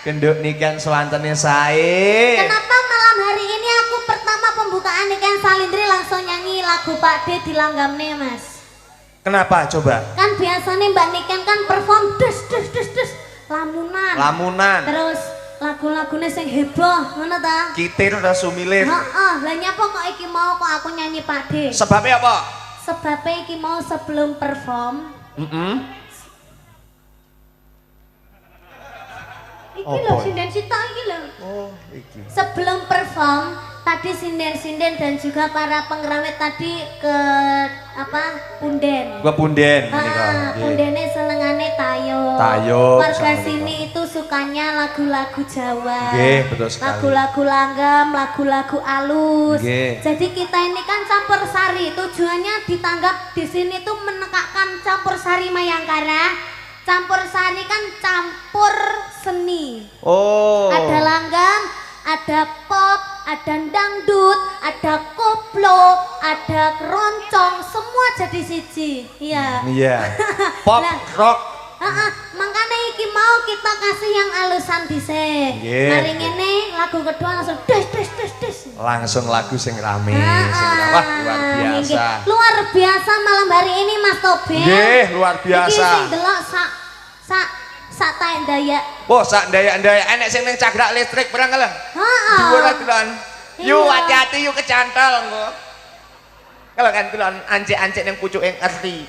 Genduk nikan sewantene sae. Kenapa malam hari ini aku pertama pembukaan nikan Salindri langsung nyanyi lagu Pak D di Langgamne, Mas? Kenapa coba? Kan biasanya Mbak Niken kan perform dus lamunan. Lamunan. Terus lagu-lagunya sing heboh, ngono ta? Kitir udah sumilir. Heeh, lah nyapa kok iki mau kok aku nyanyi Pak D? Sebabnya apa? Sebabnya iki mau sebelum perform. Iki lho sinden sita iki lho. Oh, iki. Sebelum perform tadi sinden-sinden dan juga para pengrawit tadi ke apa? Punden. Gua punden menika. Pundene senengane tayo. Tayo. Warga sini itu sukanya lagu-lagu Jawa. Nggih, betul sekali. Lagu-lagu langgam, lagu-lagu alus. Nggih. Jadi kita ini kan campur sari. Tujuannya ditanggap di sini tuh menekakkan campur sari Mayangkara. Campur sari kan campur seni. Oh. Ada langgam, ada pop, ada dangdut, ada koplo, ada keroncong, semua jadi siji. Iya. Iya. Pop, Lah. rock. Makanya iki mau kita kasih yang alusan dhisik. Nggih. Mari ngene lagu kedua langsung des. Langsung lagu sing rame, sing wah luar biasa. Nggih. Luar biasa malam hari ini Mas Tobe. Nggih, luar biasa. Iki sing delok sak taek Dayak. Oh, sak ndayak-ndayak enek sing ning cagrak listrik barang kalah. Heeh. Dhuwur delon. Yu Iya. hati-hati yu kecantol engko. Kalau kan delon ancik-ancik ning pucuke ngerti.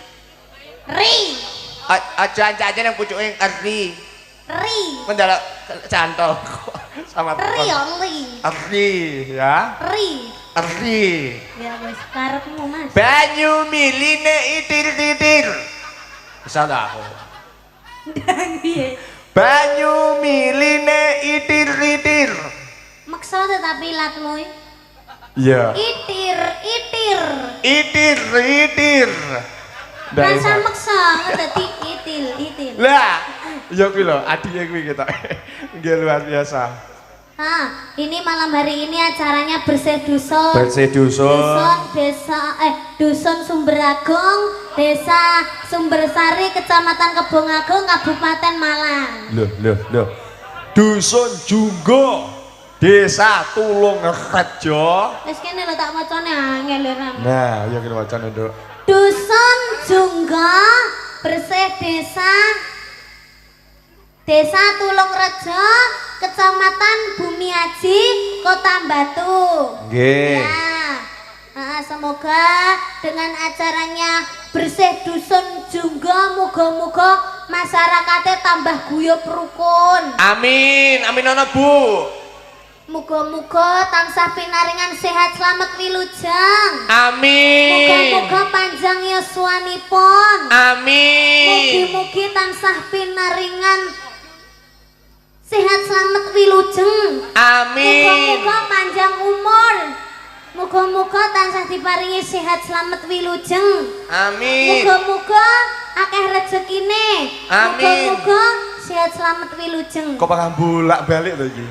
Ri. Aja ancik-ancik ning pucuke ngerti. Ri. Mendelok cantol sama Ri Ri ya. Ri. Ri. Ya wis karepmu Mas. Banyu miline itir-itir. Bisa dah aku. Piye? Banyu miline itir-itir. Maksa tetapi latmu. Iya. Itir. Itir-itir. Rasa maksa dadi itil. Lah, ya kuwi lho, adike kuwi kita. Nggih luar biasa. Ini malam hari ini acaranya bersih dusun. Bersih dusun. Dusun Sumberagung, Desa Sumbersari, Kecamatan Kebongagung, Kabupaten Malang. Loh. Dusun Junggo, Desa Tulungrejo. Wis kene lho tak macane angel ora. Nah, ya kita wacana, Nduk. Dusun Junggo, bersih Desa Tulungrejo, Kecamatan Bumi Aji, Kota Batu. Nggih. Ya. Semoga dengan acaranya bersih dusun Junggo, muga-muga masyarakatnya tambah guyub rukun. Amin ana Bu. Muga-muga tansah pinaringan sehat selamat wilujeng. Amin. Muga-muga panjang yuswanipun. Amin. Mugi-mugi tansah pinaringan sehat selamat wilujeng. Amin. Muga-muga panjang umur. Muga-muga tansah diparingi sehat selamat wilujeng. Amin. Muga-muga akeh rezekine. Amin. Muga-muga sehat selamat wilujeng. Kok bakal bolak-balik to iki?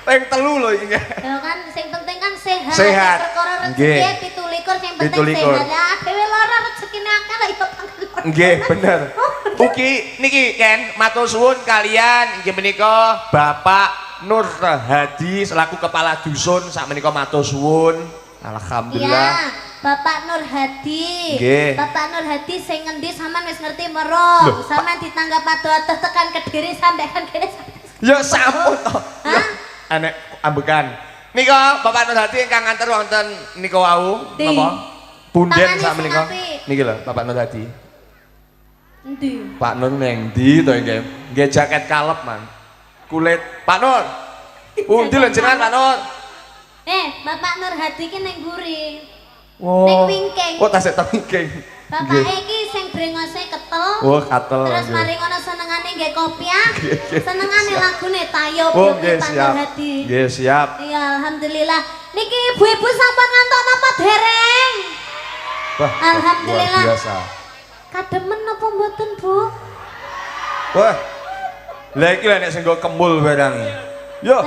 Peng telu lho iki. Ya kan sing penting kan sehat. Sehat. Perkara Nggih. rezeki 17 sing penting 17. sehat. Lah dhewe lara rezekine akeh lah ya pangalan. Nggih, bener. Ugi niki Ken matur suwun kalian inggih menika Bapak Nur Hadi selaku kepala dusun sak menika matur suwun. Alhamdulillah. Iya, Bapak Nur Hadi. Nggih. Bapak Nur Hadi sing ngendi sampean wis ngerti merong. Loh, Sampean ditanggap adoh-adoh tekan Kediri sampean kene. Ya sampun to. Ya, enek ambekan. Nika Bapak Nur Hadi ingkang nganter wonten nika wau Di. napa? Punden Tangane sak sing menika. apik. Niki lho Bapak Nur Hadi. Endi? Pak Nur neng ndi to nggih? Nggih jaket kalep, Man. Kulit Pak Nur. Pundi lho jenengan Pak Nur? Bapak Nur Hadi ki ning mburi. Oh. Ning wingking. Oh, tasik ta wingking. Bapak iki sing brengose ketel. Oh, katel. Terus nggih. mari ngono senengane nggih kopiah. Nggih, Senengane siap. lagune Tayo Oh, Bapak nggih Nur siap. Hadi. Nggih, siap. Iya, alhamdulillah. Niki ibu-ibu sampun ngantuk napa dereng? Wah, Alhamdulillah. luar biasa. Kademen napa mboten, Bu? Wah. Lah iki lho nek sing nggo kembul barang. Yo.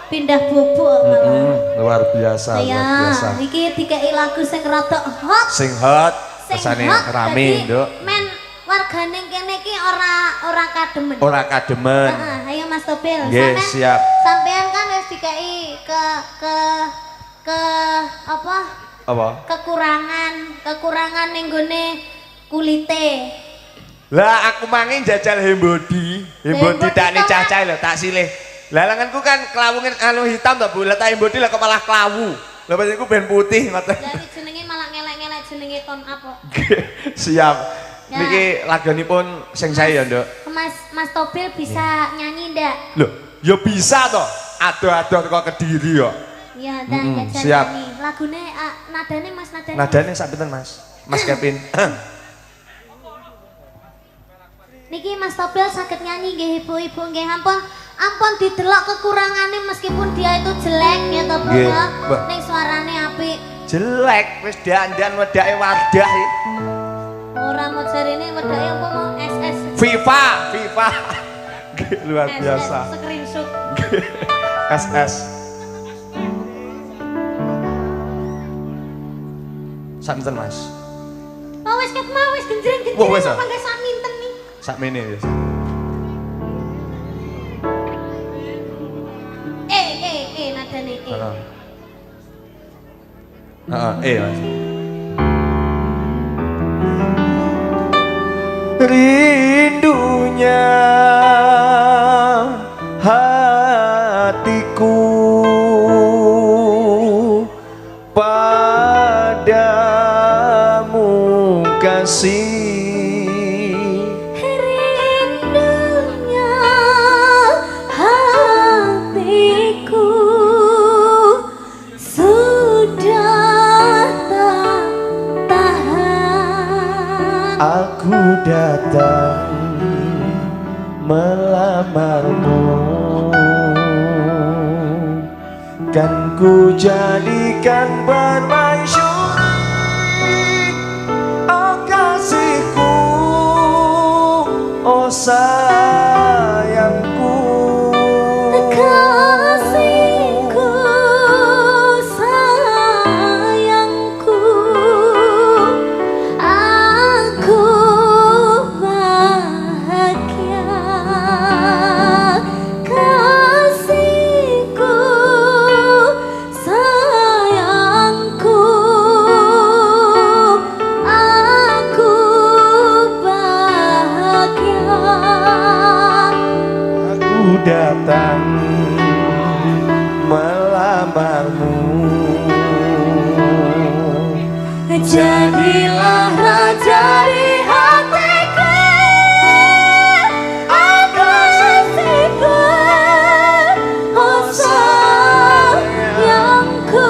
Pindah bubuk malah. Luar biasa, luar biasa. Ya, iki dikei lagu sing rada hot. Sing hot, Sing kesane hot, rame, dadi Nduk. Men wargane kene iki ora kademen. Ora kademen. Heeh, ayo Mas Topil. Nggih, siap. Sampean kan wis dikai ke apa? Apa? Kekurangan ning gone kulite. Lah aku mangin jajal hembodi tak nih cacai lho tak silih. Lah lenganku kan kelawungan anu hitam to Bu, lah tak hembodi lah kok malah klawu. Lah pas iku ben putih ngoten. Lah iki jenenge malah ngelek-ngelek jenenge ton apa? Siap. Ya. Niki lagunipun sing saya ya, Nduk. Mas Topil bisa nyanyi ndak? Loh, ya bisa toh. Ado-ado teko Kediri kok. Iya, dan jajal siap. nyanyi. Lagune nadane Mas nadane. Nadane sak pinten Mas? Mas Kevin. Niki Mas Topil sakit nyanyi nggih ibu-ibu nggih ampun didelok kekurangane meskipun dia itu jelek ya toh Bu Nggih, ya. Mbak. Ning suarane apik. Jelek wis dandan wedake Wardah iki. Ora mau jarine wedake apa mau SS. Viva. Luar SS, biasa. screenshot. SS. Santen Mas. Oh wis ket mau wis genjreng-genjreng Wah, wis, apa ah? nggak sak minten nih. Sakmene ya. Nadane Heeh. Mas. Rindunya hatiku padamu kasih. Rindunya hatiku sudah tak tahan. Aku datang melamarmu, kan ku jadikan permaisuri. Oh kasihku, oh sayangku, Kasihku, sayangku, aku bahagia. Kasihku, sayangku, aku bahagia. aku datang melamarmu. Jadilah raja di hatiku, aku kasihku, oh sayangku.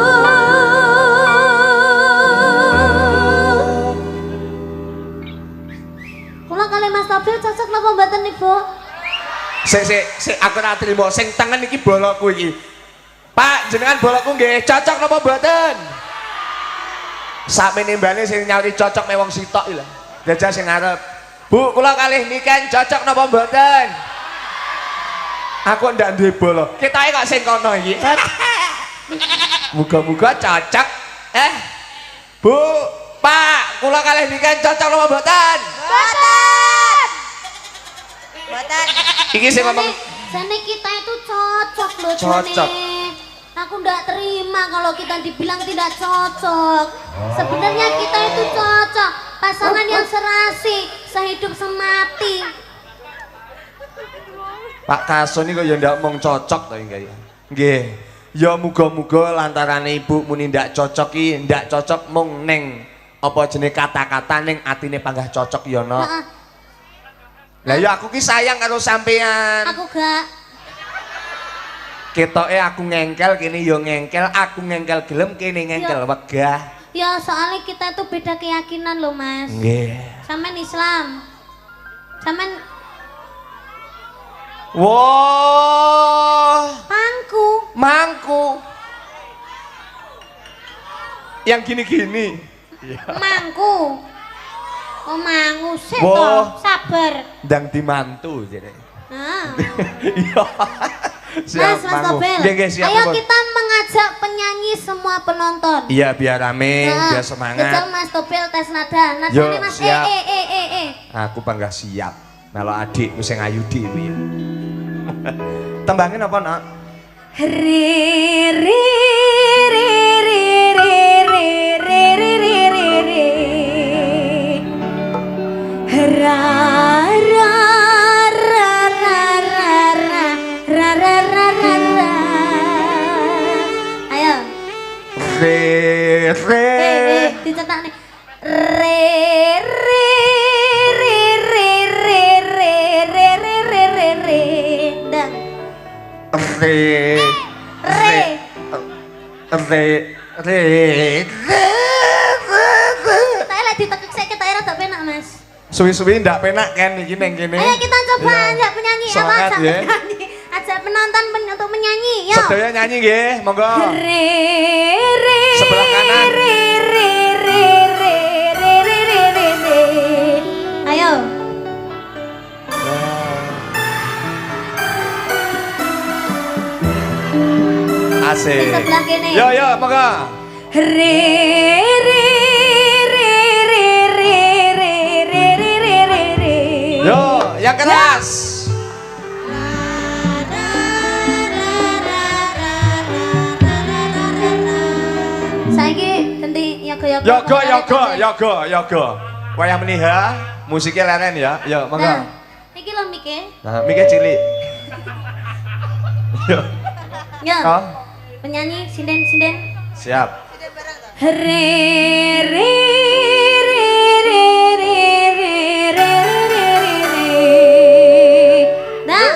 Kula kali Mas Topil cocok napa mboten Ibu? Sik aku ora trimo sing tangan iki bolokku iki. Pak, jenengan bolokku nggih cocok napa mboten? Sakmene mbane sing nyauri cocok mek wong sitok iki lho. Jajal sing ngarep. Bu, kula kalih niken cocok napa mboten? Aku ndak duwe bolok. Ketoke kok sing kono iki. Muga-muga cocok. Bu, Pak, kula kalih niken cocok napa mboten? Mboten. Iki sing ngomong Jane kita itu cocok loh Cocok. Jane. Aku ndak terima kalau kita dibilang tidak cocok. Sebenarnya kita itu cocok, pasangan yang serasi, sehidup semati. Pak Kason iki kok ya ndak mung cocok to nggih. Nggih. Ya muga-muga lantarane ibu muni ndak cocok iki ndak cocok mung ning apa jenenge kata-kata ning atine panggah cocok ya no. Heeh. Lah ya aku ki sayang karo sampean. Aku gak. Ketoke aku ngengkel kene ya ngengkel, aku ngengkel gelem kene ngengkel wegah. Ya soalnya kita itu beda keyakinan loh Mas. Nggih. Sampean Islam. Sampean Wah, mangku. Yang gini-gini. Mangku. Oh mangu sih Wah. toh, sabar. Ndang dimantu jare. Nah. Iya. Mas Topil, Nggih, nggih, siap, ayo Pun. kita mengajak penyanyi semua penonton. Iya biar rame, Nah, biar semangat. Jajal Mas Topil tes nada. Yo, Nadane Mas siap. eh. Aku bangga siap. Melo adikku sing ayu dhewe. Tembangin apa nak? Re re re re re re re re re re re ra ra ra ra ra ra ra ra ra ra ra. Ayo. Re Dicetak nih. Re re re re re re re re re re re. Dan re re kita lagi ditekuk saya kita era tak penak mas. Suwi-suwi ndak penak kan iki neng kene. Ayo kita coba Iya. ajak penyanyi apa Semangat, ajak ya. penyanyi. Ajak penonton untuk menyanyi. Yuk. Sedaya nyanyi nggih, monggo. Re re Sebelah kanan. re re re re re re re re re. Ayo. Asik. Di sebelah kene. Yo yo monggo. Re re re re re re re re re re re. Yo, yang keras. Saiki ganti yoga-yoga. Yoga. Wayah meniha, musiknya leren ya. Yo, monggo. Nah, iki lho Mike. Nah, mikir cilik. Yo. Ya. Oh, Penyanyi sinden. siap. Re re re re re re re re re. Nah.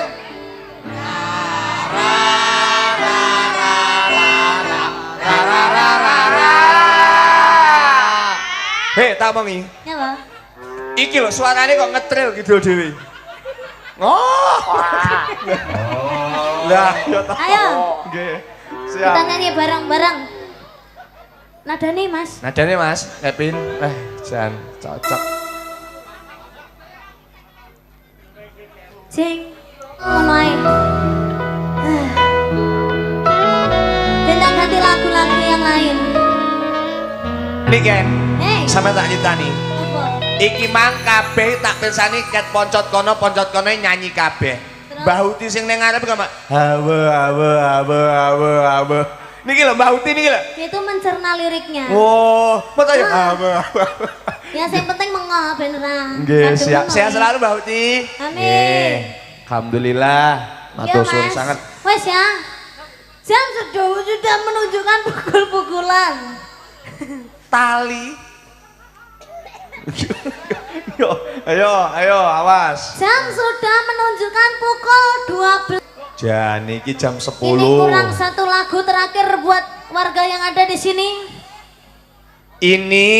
Hei, tak mongi. Ya, Pak. Iki lho suarane kok ngetril gitu dhewe. Oh. Lah, yo tak. Ayo. Nggih. Kita Siap. nyanyi bareng-bareng. Nadane, Mas. Nadane Mas, Kevin. Jan cocok. Jeng. Ngono ae. Kita ganti lagu-lagu yang lain. Nih Ken, Hei. sampe tak nyitani. Apa? Iki mang kabeh tak pirsani ket poncot kono nyanyi kabeh. Terus? Mbah Uti sing ning ngarep kok hawe. Niki lho Mbah Uti niki lho. Itu mencerna liriknya. Oh, mata ya hawe. Ya yang penting mengah beneran. Nggih, Aduh, siap. mengah. Sehat selalu Mbah Uti. Amin. Nggih. Alhamdulillah. Matur suwun Mas. sangat. Wes ya. Jam sudah menunjukkan pukul-pukulan. Tali. Yo, ayo, awas. Jam sudah menunjukkan pukul 12. Jan iki jam 10. Ini kurang satu lagu terakhir buat warga yang ada di sini. Ini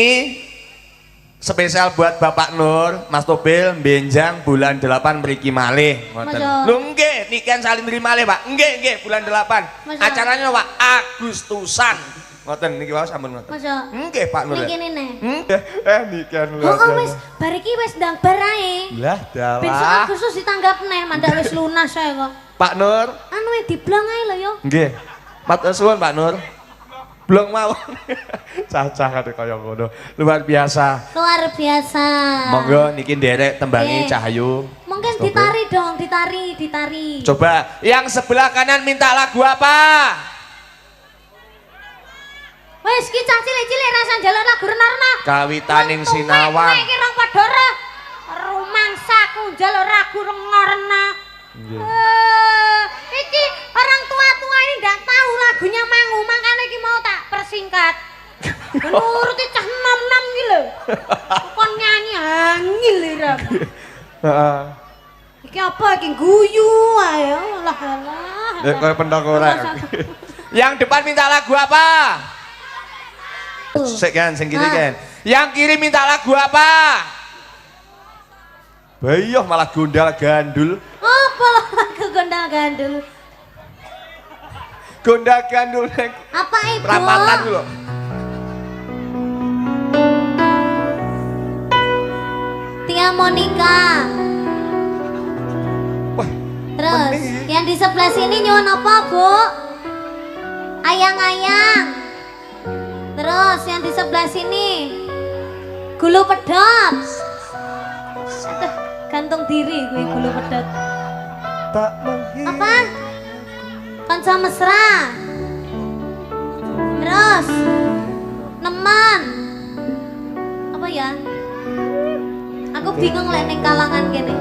spesial buat Bapak Nur, Mas Tobil, benjang bulan 8 mriki malih. Ngoten. Masya. Lho nggih, niken salin mriki malih, Pak. Nggih, bulan 8. Masya. Acaranya Pak Agustusan. Ngoten niki wae sampun ngoten. Masya. Nggih, Pak Nur. Niki nih. Nggih, niken lho. Oh, wis bar iki wis ndang barae. Lah, Besok dalah. Agustus ditanggap neh, mandak wis lunas saya kok. Pak Nur. Anu diblong ae lho yo. Nggih. Matur suwun Pak Nur. Blong mawon. Cacah kate kaya ngono. Luar biasa. Luar biasa. Monggo niki nderek tembangi Nggih. Cahyu. Mungkin Mas Tobil. ditari dong, ditari. Coba yang sebelah kanan minta lagu apa? Wes ki cah cilik-cilik rasa njaluk lagu rena-rena. Kawitaning Wong tuwek sinawang. iki rong padha ora. Rumangsaku njaluk lagu rena-rena. Iki orang tua-tua ini ndak tahu lagunya Mangu, makanya iki mau tak persingkat. Nuruti cah nom-nom iki lho. Kon nyanyi angil ira. Heeh. Iki apa iki guyu ae. Lah alah. Nek koyo pentok ora. Yang depan minta lagu apa? Sik kan, sing kiri kan. Yang kiri minta lagu apa? Bayoh malah gondal gandul. Apa lagu gondal gandul? Gondal gandul neng Apa ibu? perapatan lho. Tia Monica. Wah, Terus mending. yang di sebelah sini nyuwun apa, Bu? Ayang-ayang. Terus yang di sebelah sini gulu pedot. Aduh, gantung diri gue gulu pedot. tak Apa? Kanca mesra. Terus nemen. Apa ya? Aku bingung lek ning kalangan kene.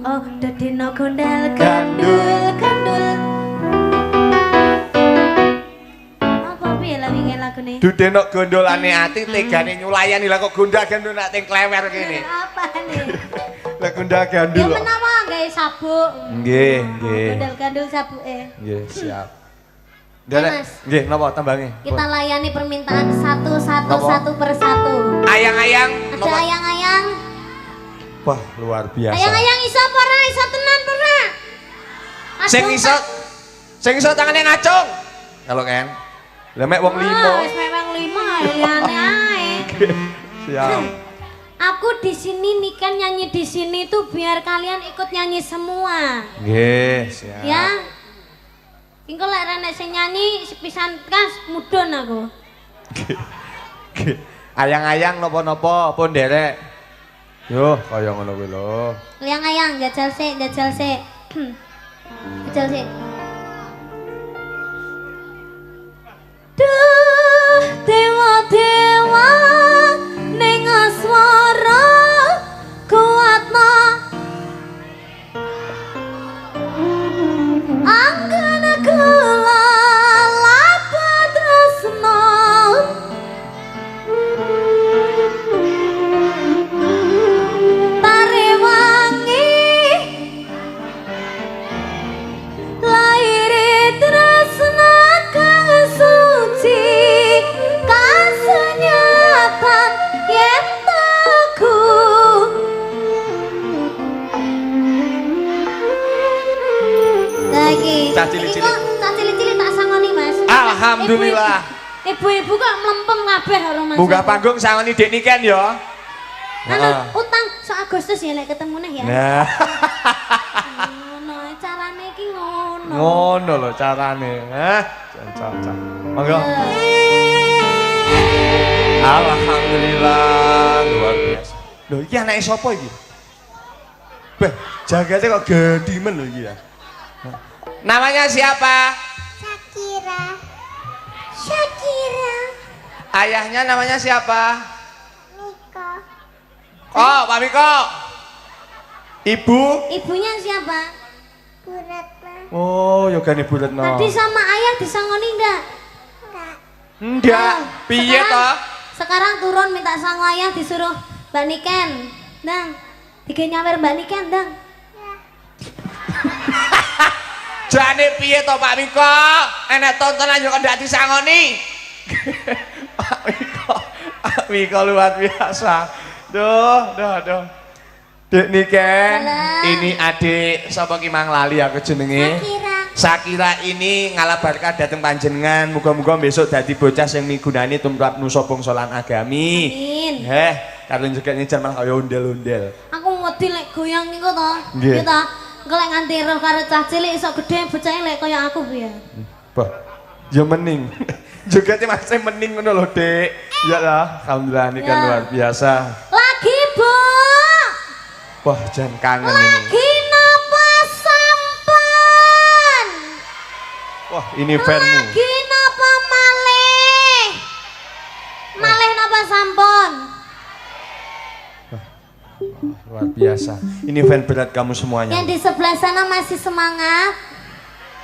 Oh, dadeno gondal gandul. Apa piye lah wingi lagune? Dudenok gondolane ati tegane nyulayani lah kok gondal gandul nak teng klewer kene. Apa nih? Lah gondal Ya gandul. menawa gawe sabuk. Nggih, nggih. Gondal gandul sabuke. Nggih, siap. Ya, Derek, Mas. nggih napa tambange? Kita layani permintaan satu Napa? persatu. Ayang-ayang Ada napa? ayang-ayang. Wah, luar biasa. Ayang-ayang iso apa ora? Iso tenan apa ora? Sing iso tangane ngacung. Kalau kan. Lah mek wong limo. Wis memang 5 liyane ae. Siap. Aku di sini nih kan nyanyi di sini tuh biar kalian ikut nyanyi semua. Nggih, siap. Ya. Engko lek renek sing nyanyi sepisan kas mudhun aku. Nggih. Ayang-ayang napa-napa pun derek. Yo, kaya ngono kuwi lho. Ayang-ayang jajal sik. Jajal sik. Duh, dewa-dewa ning aswara kuatna anggana kula lapa tresna tare wangi laire tresna kang suci kasunyatan yen taku lagi Cah cilik-cilik. cah cilik-cilik tak sangoni Mas. Alhamdulillah. Ibu-ibu kok mlempem kabeh karo Mas. Buka panggung sangoni Dek Niken ya. Anu utang so Agustus ya lek ketemu neh ya. Nah, Ngono carane iki ngono. ngono lho carane. Cocok. Monggo. Alhamdulillah, luar biasa. Lho iki anake sapa iki? Beh, jagate kok gedimen lho iki ya. Namanya siapa? Shakira. Ayahnya namanya siapa? Miko. Oh, Pak Miko. Ibu? Ibunya siapa? Oh, yogane Bu Retno. Tadi sama ayah disangoni ndak? Enggak. Piye toh? Sekarang turun minta sangu ayah disuruh Mbak Niken. Dang. Tiga nyawer Mbak Niken, Dang. Jane piye to Pak Miko? Enek tontonan yo kok ndak disangoni. Pak Miko luar biasa. Duh. Dek Niken, Halo. ini adik sapa ki mang lali aku jenenge. Shakira ini ngalabarkan dateng panjenengan. Muga-muga besok dadi bocah sing migunani tumrap nusa bangsa lan agami. Amin. Karo njegane jaman kaya ondel-ondel. Aku wedi lek goyang niku to. Nggih. Iya ta. Engko lek nganti roh karo cah cilik iso gedhe bocahe lek kaya aku piye. Bah, ya mening. Jogetnya masih mening ngono lho, Dek. Ya lah, alhamdulillah ini kan Ya. luar biasa. Lagi, Bu. Wah, jangan kangen ini. Lagi napa sampan? Wah, ini fanmu. Lagi napa malih? Malih napa sampun? Luar biasa. Ini fan berat kamu semuanya. Yang di sebelah sana masih semangat?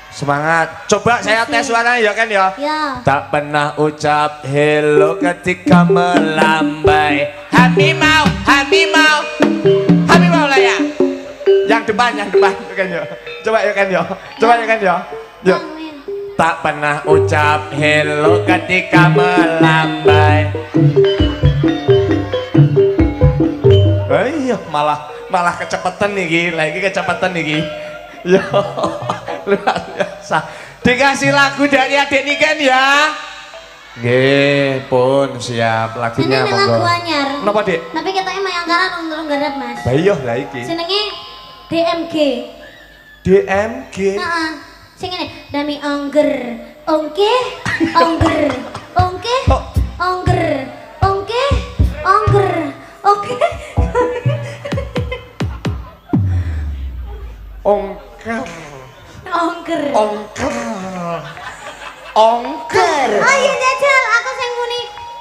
Semangat. Coba saya tes suaranya ya kan ya. Ya. Tak pernah ucap hello ketika melambai. Habimau lah ya. Yang depan ya kan ya. Coba ya kan ya. Yuk. Tak pernah ucap hello ketika melambai. Iya, malah kecepatan nih, lagi kecepatan nih. Yo, luar biasa. Dikasih lagu dari adik Niken ya. Nggih, pun siap lagunya Ini monggo. lagu anyar. Napa, Dik? Tapi ketoknya mayangkaran urung garap, Mas. Lah iya, lah iki. Jenenge DMG. DMG. Heeh. Sing ngene, Dami Ongger. Ongke, Ongger. Ongke, Oh. Ongger. Ongke, Ongger. Oke.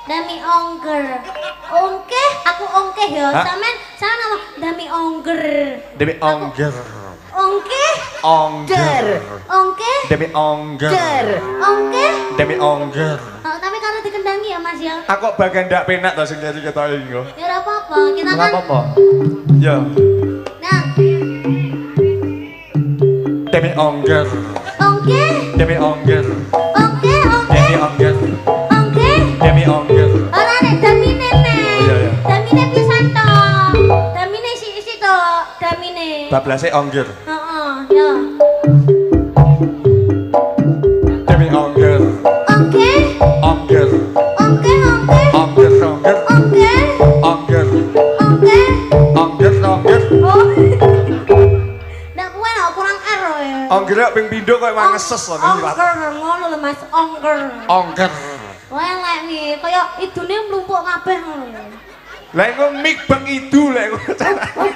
Dami ongger. Ongkeh, aku ongkeh ya. Hah? Sampean sana nama dami ongger. Demi ongger. Ongkeh, Ongger. ongkeh, Demi ongger. ongkeh. Demi ongger. Oh, tapi karena dikendangi ya Mas ya. Aku bagian ndak penak to sing jadi ketoke engko. Ya ora apa-apa, kita Ora kan. apa-apa. Ya, Nah, demi ongger. ongkeh, Demi ongger. ongkeh, ongkeh, Demi ongger. ongkeh. Demi ongger. Ora nek damine nek. Oh, iya, iya. Damine pisan to. Damine isi to, damine. Bablase ongger. Heeh, ya. Demi ongger. Ongkeh, Ongger. ongkeh, ongkeh, Ongger, ongger. ongkeh, Ongger. ongkeh. Ongger, ongger. Oh. Ndak kuwi lho kurang ero ya. Ongger ping pindho koyo mangeses lho ngilat. Ongger ngono lho Mas, ongger. Ongger. Elek nih, kaya idune mlumpuk kabeh ngono lho. Lah engko mik beng idu lek ngono carane.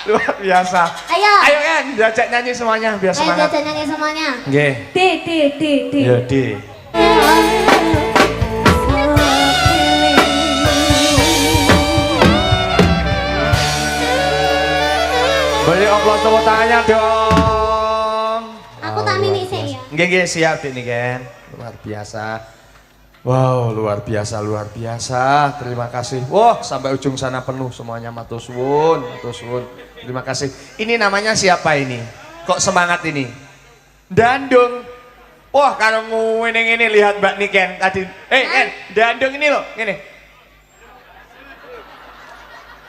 Luar biasa. Ayo. Ayo kan diajak nyanyi semuanya biar Ayo semangat. jajan nyanyi semuanya. Nggih. D. Ya, Di. Boleh aplaus tepuk tangannya dong. Aku tak mini sih ya. Nggih, siap Dik nih kan. Luar biasa. Wow, luar biasa, luar biasa. Terima kasih. Wah, sampai ujung sana penuh semuanya matur suwun, matur suwun. Terima kasih. Ini namanya siapa ini? Kok semangat ini? Dandung. Wah, kalau ngene lihat Mbak Niken tadi. Ken, dandung ini loh, ngene.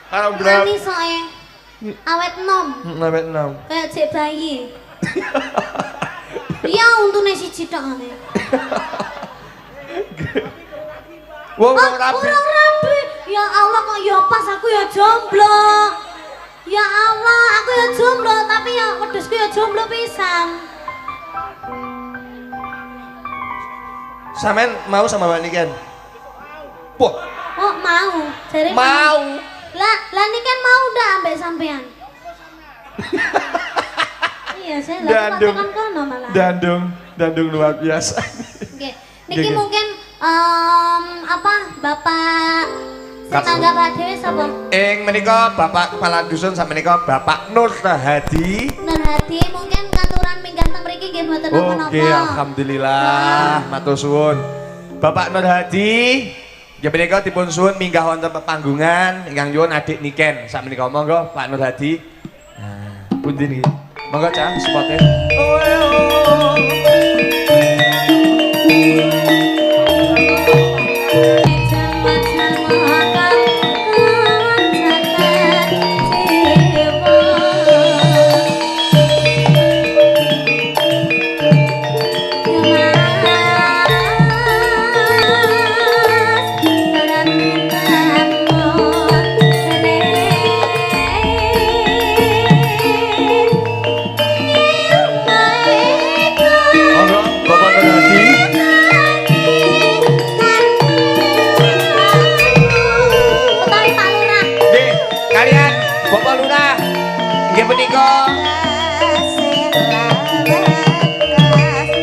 Kalau berapa? Nani soe. Awet nom. Nawet 6. Kayak cek bayi. Iya untune siji tok ngene. Wong Oh, rapi. kurang rapi. Ya Allah kok ya pas aku ya jomblo. Ya Allah, aku ya jomblo tapi ya wedhusku ya jomblo pisan. Sampean mau sama Mbak Niken? Wah, Oh, mau. Jare mau. Lah ini kan mau ndak ambek sampean. Iya, saya lah Dandung. kan kono malah. Dandung luar biasa. Oke. Niki Nggih. mungkin apa Bapak Kak. tetangga Pak Dewi sapa? Menika Bapak Kepala Dusun sama menika Bapak Nur Hadi. Nur Hadi mungkin katuran minggah teng mriki nggih mboten napa-napa. Oke, alhamdulillah, matur suwun. Bapak Nur Hadi, nggih menika dipun suwun minggah wonten pepanggungan ingkang nyuwun adik Niken. Sak menika monggo Pak Nur Hadi. Nah, pundi niki? Monggo Cah, spote. Monggo Bapak Nur Hadi. Utawi Pak Lurah. Nggih, kalian Bapak Lurah. Nggih menika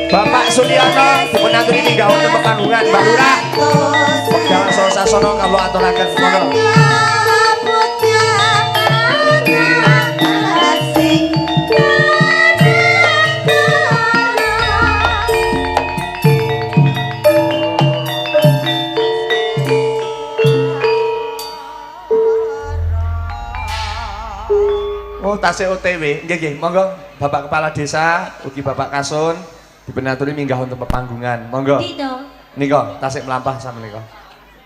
Bapak Suliono dipun aturi minggah wonten pepanggungan Mbak Lurah. Jangan sosasana kalau aturaken monggo. Oh, tasih OTW. Nggih, monggo Bapak Kepala Desa, ugi Bapak Kasun dipun aturi minggah wonten pepanggungan. Monggo. Dito. Nika tasih melampah sama nika.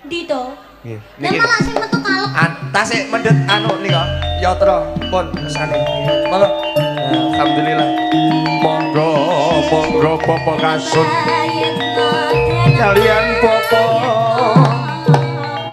Dito. Nggih. Dan malah sing metu kalep. Tasik mendet nika yatra pun kesane. Monggo. Nah, alhamdulillah. Monggo Bapak Kasun kalian Bapak